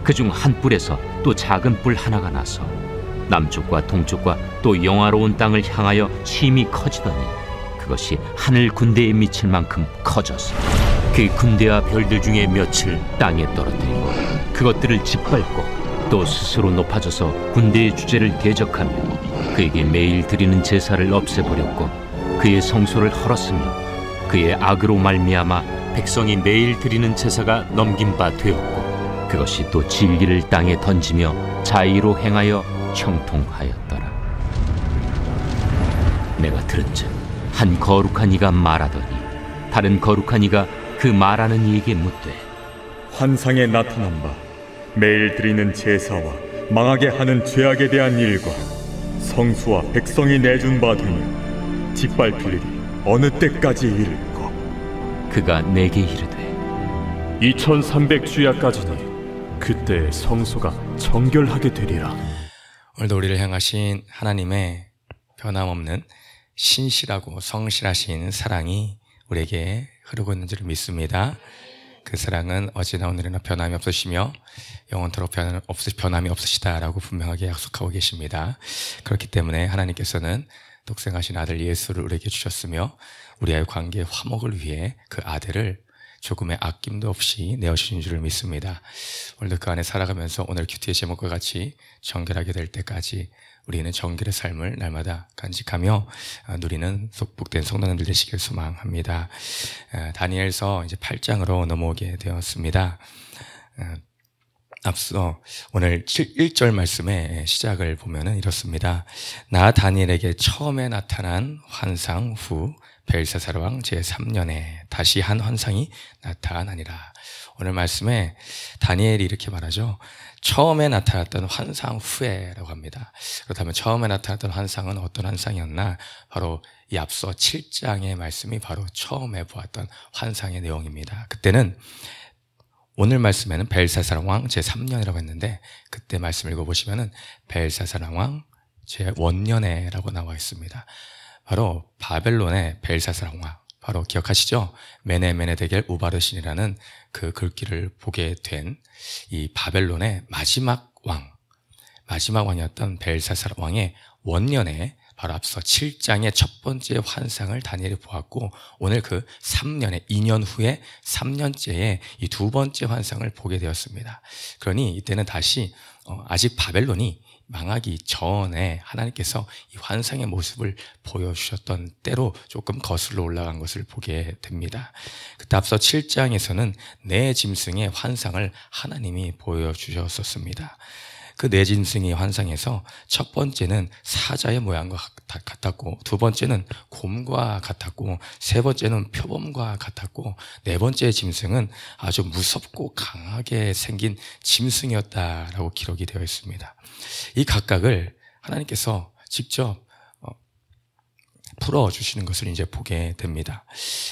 그중 한 뿔에서 또 작은 뿔 하나가 나서 남쪽과 동쪽과 또 영화로운 땅을 향하여 심히 커지더니 그것이 하늘 군대에 미칠 만큼 커져서 그 군대와 별들 중에 몇을 땅에 떨어뜨리고 그것들을 짓밟고 또 스스로 높아져서 군대의 주제를 대적하며 그에게 매일 드리는 제사를 없애버렸고 그의 성소를 헐었으며 그의 악으로 말미암아 백성이 매일 드리는 제사가 넘긴 바 되었고 그것이 또 진리를 땅에 던지며 자의로 행하여 형통하였더라. 내가 들은즉 한 거룩한 이가 말하더니 다른 거룩한 이가 그 말하는 이에게 묻되 환상에 나타난 바 매일 드리는 제사와 망하게 하는 죄악에 대한 일과 성수와 백성이 내준 바 되면 짓밟힐 일이 어느 때까지 이를까? 그가 내게 이르되 2300주야까지니 그때 성소가 정결하게 되리라. 오늘도 우리를 향하신 하나님의 변함없는 신실하고 성실하신 사랑이 우리에게 흐르고 있는 줄 믿습니다. 그 사랑은 어제나 오늘이나 변함이 없으시며 영원토록 변함이 없으시다라고 분명하게 약속하고 계십니다. 그렇기 때문에 하나님께서는 독생하신 아들 예수를 우리에게 주셨으며 우리와의 관계의 화목을 위해 그 아들을 조금의 아낌도 없이 내어주신 줄을 믿습니다. 오늘도 그 안에 살아가면서 오늘 큐티의 제목과 같이 정결하게 될 때까지 우리는 정결의 삶을 날마다 간직하며 누리는 복된 성도님들 되시길 소망합니다. 다니엘서 이제 8장으로 넘어오게 되었습니다. 앞서 오늘 1절 말씀의 시작을 보면은 이렇습니다. 나 다니엘에게 처음에 나타난 환상 후 벨사살 왕 제3년에 다시 한 환상이 나타나니라. 오늘 말씀에 다니엘이 이렇게 말하죠. 처음에 나타났던 환상 후에라고 합니다. 그렇다면 처음에 나타났던 환상은 어떤 환상이었나? 바로 이 앞서 7장의 말씀이 바로 처음에 보았던 환상의 내용입니다. 그때는 오늘 말씀에는 벨사살 왕 제3년이라고 했는데 그때 말씀 읽어보시면은 벨사살 왕 제1년에라고 나와 있습니다. 바로 바벨론의 벨사살 왕, 바로 기억하시죠? 메네메네데겔 우바르신이라는 그 글귀를 보게 된 이 바벨론의 마지막 왕이었던 벨사살 왕의 원년에 바로 앞서 7장의 첫 번째 환상을 다니엘이 보았고 오늘 그 3년에 2년 후에 3년째에 이 두 번째 환상을 보게 되었습니다. 그러니 이때는 다시 아직 바벨론이 망하기 전에 하나님께서 이 환상의 모습을 보여주셨던 때로 조금 거슬러 올라간 것을 보게 됩니다. 그때 앞서 7장에서는 네 짐승의 환상을 하나님이 보여주셨었습니다. 그 네 짐승의 환상에서 첫 번째는 사자의 모양과 같았고 두 번째는 곰과 같았고 세 번째는 표범과 같았고 네 번째 짐승은 아주 무섭고 강하게 생긴 짐승이었다라고 기록이 되어 있습니다. 이 각각을 하나님께서 직접 풀어주시는 것을 이제 보게 됩니다.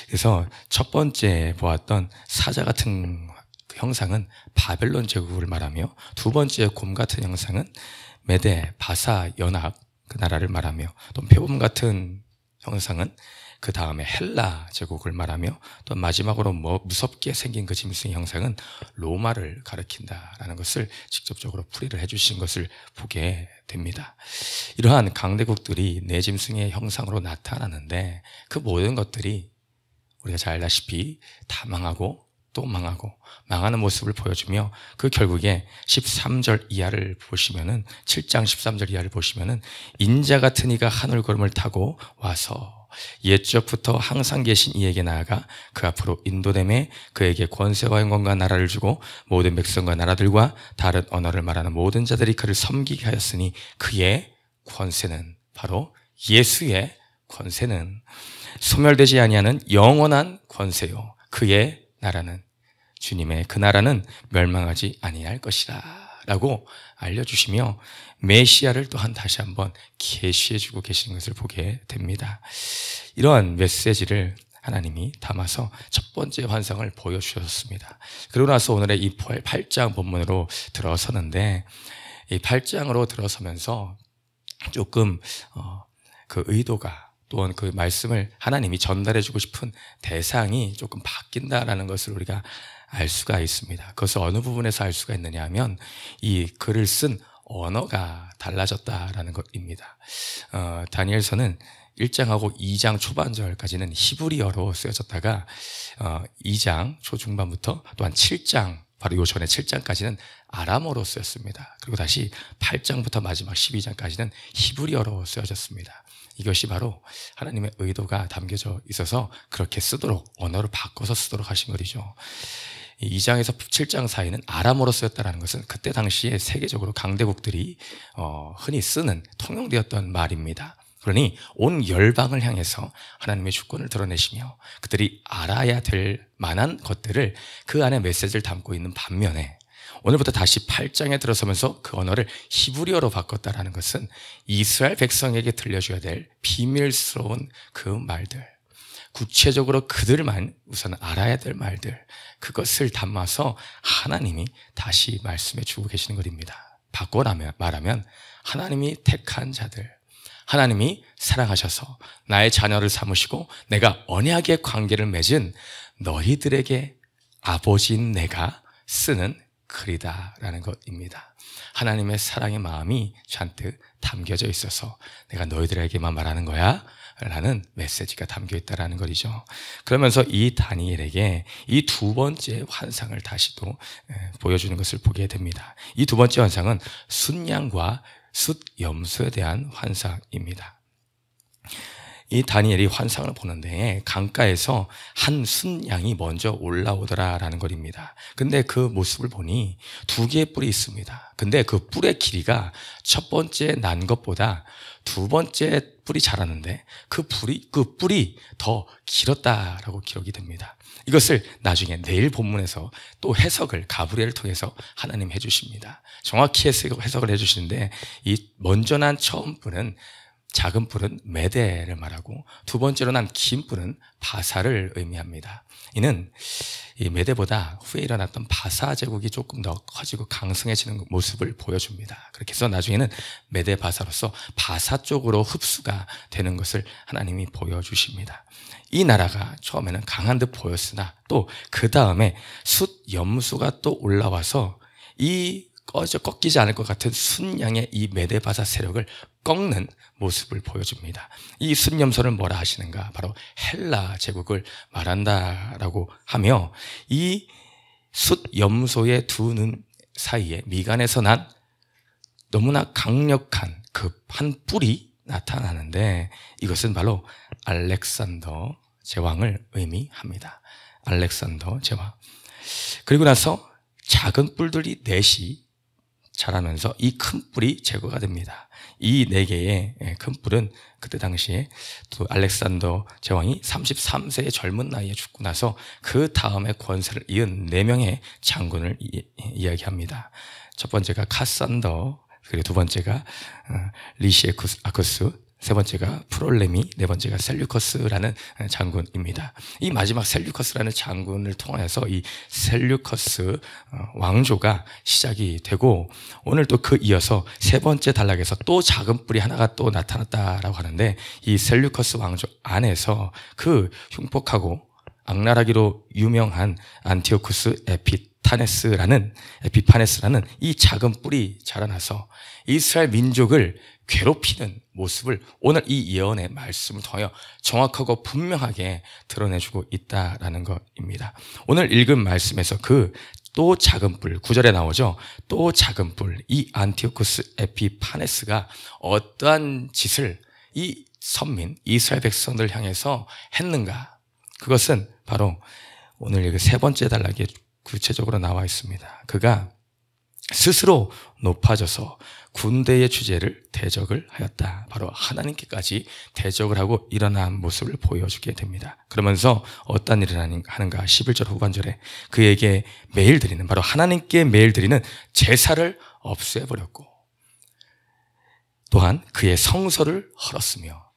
그래서 첫 번째 보았던 사자 같은 형상은 바벨론 제국을 말하며 두 번째 곰 같은 형상은 메데, 바사, 연합 그 나라를 말하며 또 표범 같은 형상은 그 다음에 헬라 제국을 말하며 또 마지막으로 무섭게 생긴 그 짐승의 형상은 로마를 가리킨다라는 것을 직접적으로 풀이를 해주신 것을 보게 됩니다. 이러한 강대국들이 네 짐승의 형상으로 나타나는데 그 모든 것들이 우리가 잘 알다시피 다 망하고 또 망하는 모습을 보여주며 그 결국에 13절 이하를 보시면은 7장 13절 이하를 보시면은 인자 같은 이가 하늘 구름을 타고 와서 옛적부터 항상 계신 이에게 나아가 그 앞으로 인도됨에 그에게 권세와 영광과 나라를 주고 모든 백성과 나라들과 다른 언어를 말하는 모든 자들이 그를 섬기게 하였으니 그의 권세는 바로 예수의 권세는 소멸되지 아니하는 영원한 권세요 그의 나라는 주님의 그 나라는 멸망하지 아니할 것이다 라고 알려주시며 메시아를 또한 다시 한번 계시해주고 계시는 것을 보게 됩니다. 이러한 메시지를 하나님이 담아서 첫 번째 환상을 보여주셨습니다. 그러고 나서 오늘의 이 8장 본문으로 들어서는데 이 8장으로 들어서면서 조금 그 의도가 또한 그 말씀을 하나님이 전달해주고 싶은 대상이 조금 바뀐다라는 것을 우리가 알 수가 있습니다. 그것을 어느 부분에서 알 수가 있느냐 하면 이 글을 쓴 언어가 달라졌다라는 것입니다. 다니엘서는 1장하고 2장 초반절까지는 히브리어로 쓰여졌다가 2장 초중반부터 또한 7장, 바로 요 전에 7장까지는 아람어로 쓰였습니다. 그리고 다시 8장부터 마지막 12장까지는 히브리어로 쓰여졌습니다. 이것이 바로 하나님의 의도가 담겨져 있어서 그렇게 쓰도록, 언어를 바꿔서 쓰도록 하신 것이죠. 2장에서 7장 사이는 아람어로 쓰였다는 것은 그때 당시에 세계적으로 강대국들이 흔히 쓰는, 통용되었던 말입니다. 그러니 온 열방을 향해서 하나님의 주권을 드러내시며 그들이 알아야 될 만한 것들을 그 안에 메시지를 담고 있는 반면에, 오늘부터 다시 8장에 들어서면서 그 언어를 히브리어로 바꿨다는 것은 이스라엘 백성에게 들려줘야 될 비밀스러운 그 말들, 구체적으로 그들만 우선 알아야 될 말들, 그것을 담아서 하나님이 다시 말씀해 주고 계시는 것입니다. 바꿔 말하면 하나님이 택한 자들, 하나님이 사랑하셔서 나의 자녀를 삼으시고 내가 언약의 관계를 맺은 너희들에게 아버지인 내가 쓰는 글이다라는 것입니다. 하나님의 사랑의 마음이 잔뜩 담겨져 있어서 내가 너희들에게만 말하는 거야 라는 메시지가 담겨 있다는 것이죠. 그러면서 이 다니엘에게 이 두 번째 환상을 다시 또 보여주는 것을 보게 됩니다. 이 두 번째 환상은 숫양과 숫염소에 대한 환상입니다. 이 다니엘이 환상을 보는데 강가에서 한 숫양이 먼저 올라오더라라는 것입니다. 근데 그 모습을 보니 두 개의 뿔이 있습니다. 근데 그 뿔의 길이가 첫 번째 난 것보다 두 번째 뿔이 자랐는데 그 뿔이 더 길었다라고 기록이 됩니다. 이것을 나중에 내일 본문에서 또 해석을 가브리엘을 통해서 하나님 해주십니다. 정확히 해석을 해주시는데 이 먼저 난 처음 뿔은, 작은 뿔은 메대를 말하고 두 번째로 난 긴 뿔은 바사를 의미합니다. 이는 이 메대보다 후에 일어났던 바사 제국이 조금 더 커지고 강성해지는 모습을 보여줍니다. 그렇게 해서 나중에는 메대 바사로서 바사 쪽으로 흡수가 되는 것을 하나님이 보여주십니다. 이 나라가 처음에는 강한 듯 보였으나 또 그 다음에 숫염소가 또 올라와서 이 꺾이지 않을 것 같은 숫양의 이 메대바사 세력을 꺾는 모습을 보여줍니다. 이 숫염소를 뭐라 하시는가? 바로 헬라 제국을 말한다라고 하며, 이 숫염소의 두 눈 사이에 미간에서 난 너무나 강력한 한 뿔이 나타나는데 이것은 바로 알렉산더 제왕을 의미합니다. 알렉산더 제왕. 그리고 나서 작은 뿔들이 넷이 자라면서 이 큰 뿔이 제거가 됩니다. 이 네 개의 큰 뿔은 그때 당시에 또 알렉산더 제왕이 33세의 젊은 나이에 죽고 나서 그 다음에 권세를 이은 4명의 장군을 이야기합니다. 첫 번째가 카산더, 그리고 두 번째가 리시아쿠스, 세 번째가 프롤레미, 네 번째가 셀류커스라는 장군입니다. 이 마지막 셀류커스라는 장군을 통하여서 이 셀류커스 왕조가 시작이 되고, 오늘 또 그 이어서 세 번째 단락에서 또 작은 뿔이 하나가 또 나타났다라고 하는데, 이 셀류커스 왕조 안에서 그 흉폭하고 악랄하기로 유명한 안티오쿠스 에피파네스라는 이 작은 뿔이 자라나서 이스라엘 민족을 괴롭히는 모습을 오늘 이 예언의 말씀을 통하여 정확하고 분명하게 드러내주고 있다라는 것입니다. 오늘 읽은 말씀에서 그 또 작은 뿔, 9절에 나오죠. 또 작은 뿔, 이 안티오쿠스 에피파네스가 어떠한 짓을 이 선민, 이스라엘 백성들 향해서 했는가? 그것은 바로 오늘 읽은 세 번째 단락에 구체적으로 나와 있습니다. 그가 스스로 높아져서 군대의 주제를 대적을 하였다. 바로 하나님께까지 대적을 하고 일어난 모습을 보여주게 됩니다. 그러면서 어떤 일을 하는가? 11절 후반절에 그에게 매일 드리는, 바로 하나님께 매일 드리는 제사를 없애버렸고, 또한 그의 성소를 헐었으며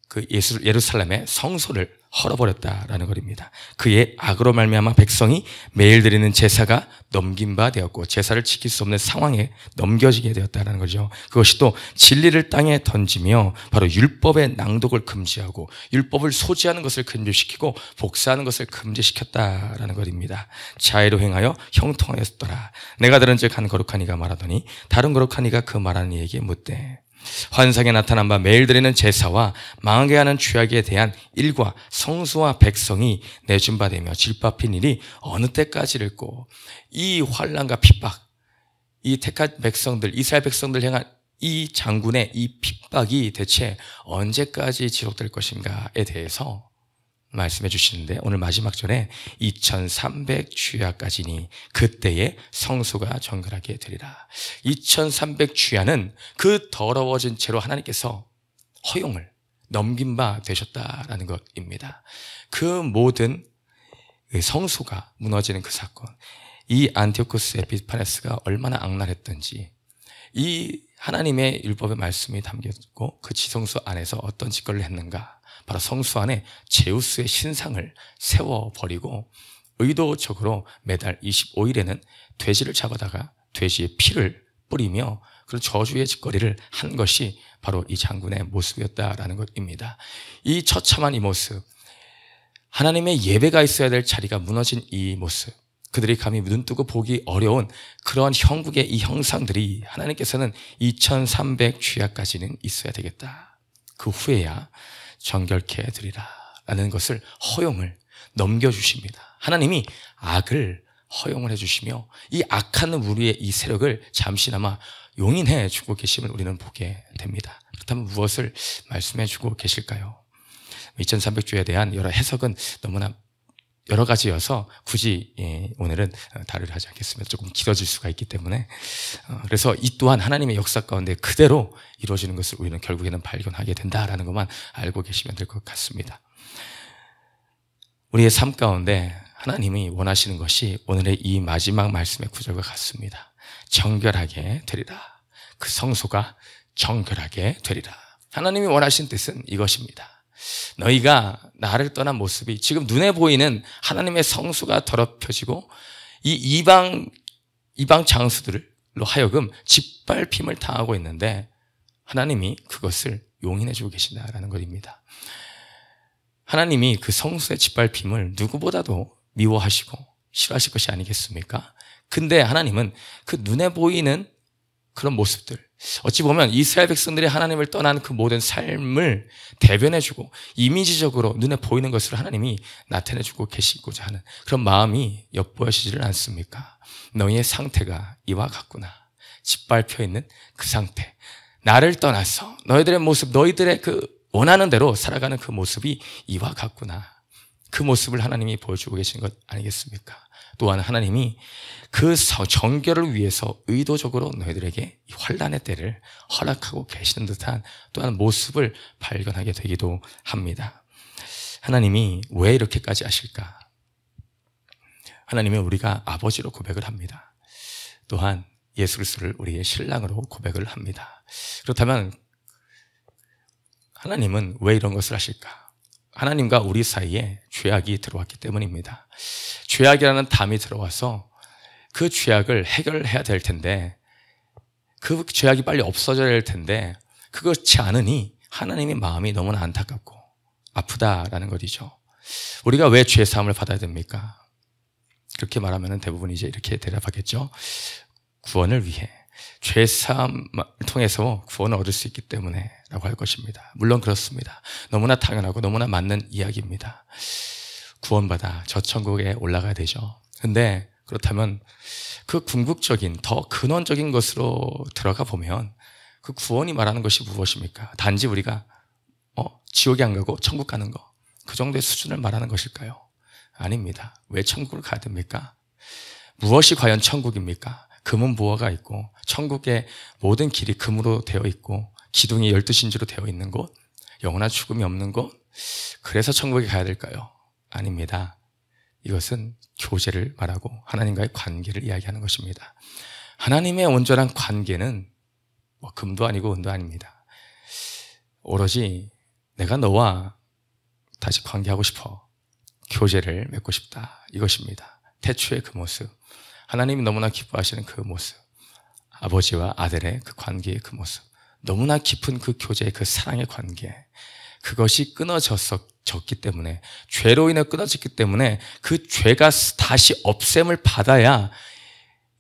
그 예루살렘의 성소를 헐어버렸다라는 것입니다. 그의 악으로 말미암아 백성이 매일 드리는 제사가 넘긴 바 되었고 제사를 지킬 수 없는 상황에 넘겨지게 되었다는 거죠. 그것이 또 진리를 땅에 던지며 바로 율법의 낭독을 금지하고 율법을 소지하는 것을 금지시키고 복사하는 것을 금지시켰다라는 것입니다. 자의로 행하여 형통하였더라. 내가 들은즉 한 거룩한 이가 말하더니 다른 거룩한 이가 그 말하는 이에게 묻되 환상에 나타난 바 매일 드리는 제사와 망하게 하는 죄악에 대한 일과 성수와 백성이 내준 바 되며 질밥힌 일이 어느 때까지일꼬. 이 환난과 핍박, 이 택한 백성들, 이스라엘 백성들 향한 이 장군의 이 핍박이 대체 언제까지 지속될 것인가에 대해서 말씀해 주시는데, 오늘 마지막 절에 2300 주야까지니 그때에 성소가 정결하게 되리라. 2300 주야는 그 더러워진 채로 하나님께서 허용을 넘긴 바 되셨다라는 것입니다. 그 모든 성소가 무너지는 그 사건, 이 안티오쿠스 에피파네스가 얼마나 악랄했던지, 이 하나님의 율법의 말씀이 담겼고 그 지성소 안에서 어떤 짓거리를 했는가, 바로 성수 안에 제우스의 신상을 세워버리고 의도적으로 매달 25일에는 돼지를 잡아다가 돼지의 피를 뿌리며 그런 저주의 짓거리를 한 것이 바로 이 장군의 모습이었다라는 것입니다. 이 처참한 이 모습, 하나님의 예배가 있어야 될 자리가 무너진 이 모습, 그들이 감히 눈뜨고 보기 어려운 그런 형국의 이 형상들이 하나님께서는 2300 주야까지는 있어야 되겠다, 그 후에야 정결케 해드리라 라는 것을 허용을 넘겨주십니다. 하나님이 악을 허용을 해주시며 이 악한 우리의 이 세력을 잠시나마 용인해 주고 계심을 우리는 보게 됩니다. 그렇다면 무엇을 말씀해 주고 계실까요? 2300주에 대한 여러 해석은 너무나 여러 가지여서 굳이 오늘은 다루려 하지 않겠습니다. 조금 길어질 수가 있기 때문에. 그래서 이 또한 하나님의 역사 가운데 그대로 이루어지는 것을 우리는 결국에는 발견하게 된다라는 것만 알고 계시면 될 것 같습니다. 우리의 삶 가운데 하나님이 원하시는 것이 오늘의 이 마지막 말씀의 구절과 같습니다. 정결하게 되리라. 그 성소가 정결하게 되리라. 하나님이 원하신 뜻은 이것입니다. 너희가 나를 떠난 모습이 지금 눈에 보이는 하나님의 성수가 더럽혀지고 이 이방 장수들로 하여금 짓밟힘을 당하고 있는데 하나님이 그것을 용인해 주고 계신다라는 것입니다. 하나님이 그 성수의 짓밟힘을 누구보다도 미워하시고 싫어하실 것이 아니겠습니까? 근데 하나님은 그 눈에 보이는 그런 모습들, 어찌 보면 이스라엘 백성들이 하나님을 떠난 그 모든 삶을 대변해주고 이미지적으로 눈에 보이는 것을 하나님이 나타내주고 계시고자 하는 그런 마음이 엿보여지지를 않습니까? 너희의 상태가 이와 같구나. 짓밟혀 있는 그 상태, 나를 떠나서 너희들의 모습, 너희들의 그 원하는 대로 살아가는 그 모습이 이와 같구나. 그 모습을 하나님이 보여주고 계신 것 아니겠습니까? 또한 하나님이 그 정결을 위해서 의도적으로 너희들에게 이 환난의 때를 허락하고 계시는 듯한 또한 모습을 발견하게 되기도 합니다. 하나님이 왜 이렇게까지 하실까? 하나님은 우리가 아버지로 고백을 합니다. 또한 예수 그리스도를 우리의 신랑으로 고백을 합니다. 그렇다면 하나님은 왜 이런 것을 하실까? 하나님과 우리 사이에 죄악이 들어왔기 때문입니다. 죄악이라는 담이 들어와서 그 죄악을 해결해야 될 텐데, 그 죄악이 빨리 없어져야 될 텐데 그렇지 않으니 하나님의 마음이 너무나 안타깝고 아프다라는 것이죠. 우리가 왜 죄 사함을 받아야 됩니까? 그렇게 말하면 대부분 이제 이렇게 대답하겠죠. 구원을 위해, 죄 사함을 통해서 구원을 얻을 수 있기 때문에 라고 할 것입니다. 물론 그렇습니다. 너무나 당연하고 너무나 맞는 이야기입니다. 구원받아 저 천국에 올라가야 되죠. 근데 그렇다면 그 궁극적인 더 근원적인 것으로 들어가 보면 그 구원이 말하는 것이 무엇입니까? 단지 우리가 지옥에 안 가고 천국 가는 거, 그 정도의 수준을 말하는 것일까요? 아닙니다. 왜 천국을 가야 됩니까? 무엇이 과연 천국입니까? 금은 보화가 있고 천국의 모든 길이 금으로 되어 있고 기둥이 12신지로 되어 있는 곳, 영원한 죽음이 없는 곳, 그래서 천국에 가야 될까요? 아닙니다. 이것은 교제를 말하고 하나님과의 관계를 이야기하는 것입니다. 하나님의 온전한 관계는 금도 아니고 은도 아닙니다. 오로지 내가 너와 다시 관계하고 싶어. 교제를 맺고 싶다. 이것입니다. 태초의 그 모습. 하나님이 너무나 기뻐하시는 그 모습. 아버지와 아들의 그 관계의 그 모습. 너무나 깊은 그 교제의 그 사랑의 관계. 그것이 끊어졌기 때문에, 죄로 인해 끊어졌기 때문에 그 죄가 다시 없앰을 받아야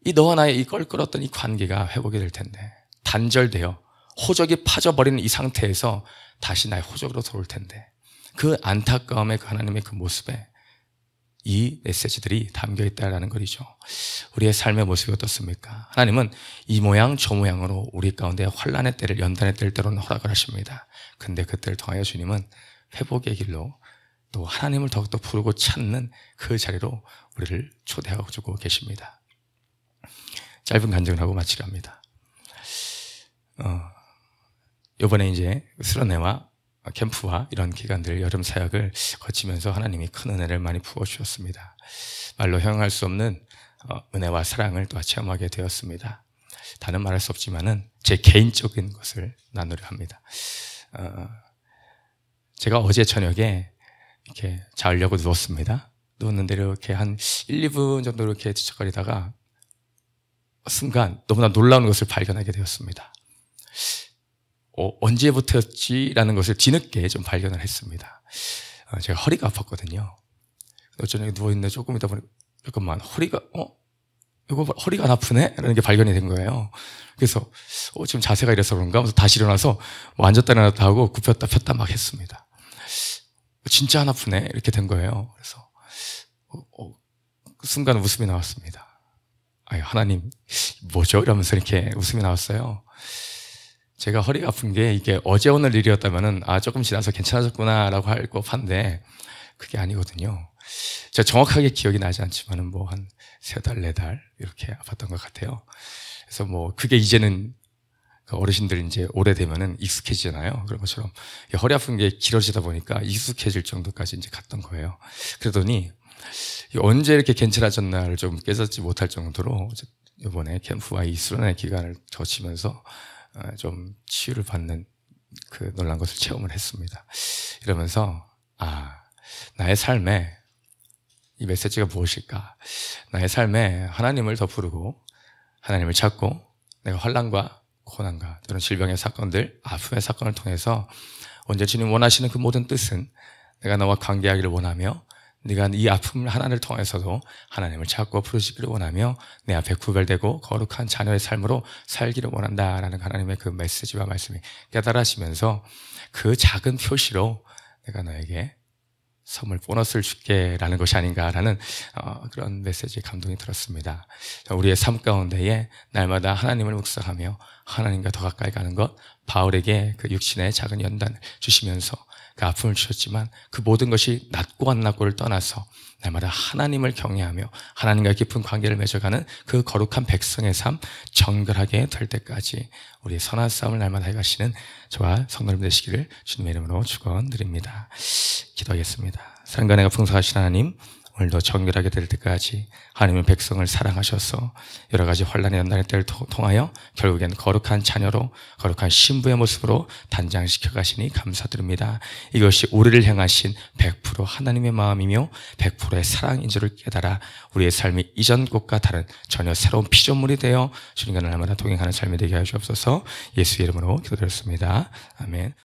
이 너와 나의 이 껄끄렀던 이 관계가 회복이 될 텐데, 단절되어 호적이 파져버리는 이 상태에서 다시 나의 호적으로 돌아올 텐데, 그 안타까움의 그 하나님의 그 모습에 이 메시지들이 담겨 있다라는 거죠. 우리의 삶의 모습이 어떻습니까? 하나님은 이 모양 저 모양으로 우리 가운데 환난의 때를, 연단의 때를 때로는 허락을 하십니다. 근데 그때를 통하여 주님은 회복의 길로 또 하나님을 더욱더 부르고 찾는 그 자리로 우리를 초대하고 주고 계십니다. 짧은 간증을 하고 마치려 합니다. 이번에 이제 수련회와 캠프와 이런 기간들, 여름 사역을 거치면서 하나님이 큰 은혜를 많이 부어주셨습니다. 말로 형용할 수 없는 은혜와 사랑을 또 체험하게 되었습니다. 다는 말할 수 없지만은 제 개인적인 것을 나누려 합니다. 제가 어제 저녁에 이렇게 자려고 누웠습니다. 누웠는데 이렇게 한 1, 2분 정도 이렇게 뒤척거리다가 순간 너무나 놀라운 것을 발견하게 되었습니다. 언제부터였지라는 것을 뒤늦게 좀 발견을 했습니다. 제가 허리가 아팠거든요. 어쩌면 누워있는데 조금 있다 보니 잠깐만, 허리가 이거 허리가 안 아프네? 라는 게 발견이 된 거예요. 그래서 지금 자세가 이래서 그런가 하면서 다시 일어나서 앉았다 일어났다 하고 굽혔다 폈다 막 했습니다. 진짜 안 아프네? 이렇게 된 거예요. 그래서 그 순간 웃음이 나왔습니다. 아유, 하나님 뭐죠? 이러면서 이렇게 웃음이 나왔어요. 제가 허리가 아픈 게 이게 어제 오늘 일이었다면은 조금 지나서 괜찮아졌구나 라고 할 법한데 그게 아니거든요. 제가 정확하게 기억이 나지 않지만은 뭐 한 3달, 4달 이렇게 아팠던 것 같아요. 그래서 뭐 그게 이제는 어르신들 이제 오래되면은 익숙해지잖아요. 그런 것처럼 허리 아픈 게 길어지다 보니까 익숙해질 정도까지 이제 갔던 거예요. 그러더니 언제 이렇게 괜찮아졌나를 좀 깨닫지 못할 정도로 이번에 캠프와 이 수련회 기간을 거치면서 좀 치유를 받는 그 놀란 것을 체험을 했습니다. 이러면서 나의 삶에 이 메시지가 무엇일까? 나의 삶에 하나님을 더 부르고 하나님을 찾고 내가 환난과 고난과 또는 질병의 사건들, 아픔의 사건을 통해서 언제 주님 원하시는 그 모든 뜻은 내가 너와 관계하기를 원하며 네가 이 아픔 하나를 통해서도 하나님을 찾고 부르시기를 원하며 내 앞에 구별되고 거룩한 자녀의 삶으로 살기를 원한다라는 하나님의 그 메시지와 말씀이 깨달아지면서 그 작은 표시로 내가 너에게 선물 보너스를 줄게라는 것이 아닌가라는 그런 메시지에 감동이 들었습니다. 우리의 삶 가운데에 날마다 하나님을 묵상하며 하나님과 더 가까이 가는 것, 바울에게 그 육신의 작은 연단을 주시면서 그 아픔을 주셨지만 그 모든 것이 낫고 안 낫고를 떠나서 날마다 하나님을 경외하며 하나님과 깊은 관계를 맺어가는 그 거룩한 백성의 삶, 정결하게 될 때까지 우리의 선한 싸움을 날마다 해가시는 저와 성도님 되시기를 주님의 이름으로 축원드립니다. 기도하겠습니다. 사랑과 은혜가 풍성하신 하나님, 오늘도 정결하게 될 때까지 하나님의 백성을 사랑하셔서 여러 가지 환난의 연단의 때를 통하여 결국엔 거룩한 자녀로, 거룩한 신부의 모습으로 단장시켜 가시니 감사드립니다. 이것이 우리를 향하신 100% 하나님의 마음이며 100%의 사랑인 줄을 깨달아 우리의 삶이 이전 곳과 다른 전혀 새로운 피조물이 되어 주님과 날마다 동행하는 삶이 되게 하시옵소서. 예수의 이름으로 기도드렸습니다. 아멘.